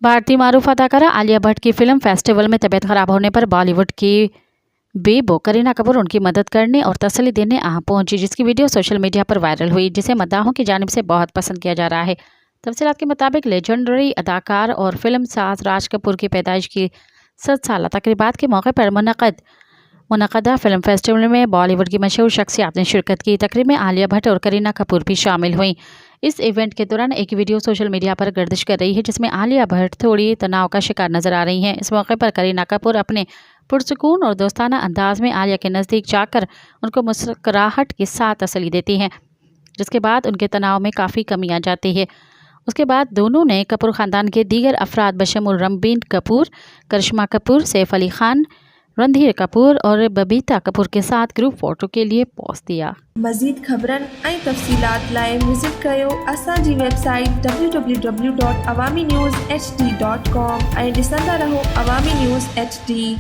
भारतीय मारूफ अदाकारा आलिया भट्ट की फिल्म फेस्टिवल में तबीयत खराब होने पर बॉलीवुड की बेबो करीना कपूर उनकी मदद करने और तसल्ली देने आ पहुंची, जिसकी वीडियो सोशल मीडिया पर वायरल हुई, जिसे मद्दाहों की जानिब से बहुत पसंद किया जा रहा है। तफसीलात के मुताबिक लेजेंडरी अदाकार और फिल्म साज राज कपूर की पैदाइश की 7 साला तकरीबात के मौके पर मुनक़दा फिल्म फेस्टिवल में बॉलीवुड की मशहूर शख्सियात ने शिरकत की। तकरीब में आलिया भट्ट और करीना कपूर भी शामिल हुई। इस इवेंट के दौरान एक वीडियो सोशल मीडिया पर गर्दिश कर रही है, जिसमें आलिया भट्ट थोड़ी तनाव का शिकार नजर आ रही हैं। इस मौके पर करीना कपूर अपने पुरसुकून और दोस्ताना अंदाज में आलिया के नज़दीक जाकर उनको मुस्कुराहट के साथ तसल्ली देती हैं, जिसके बाद उनके तनाव में काफ़ी कमी आ जाती है। उसके बाद दोनों ने कपूर ख़ानदान के दीगर अफराद बशमुल रणबीर कपूर, करिश्मा कपूर, सैफ अली खान, रणधीर कपूर और बबीता कपूर के साथ ग्रुप फ़ोटो के लिए पोस्ट दिया। मज़ीद ख़बरन ऐं तफ़सीलात लाइ विज़िट कयो असांजी वेबसाइट www.awamiNewsHD.com ऐं ॾिसंदा रहो अवामी न्यूज़ HD।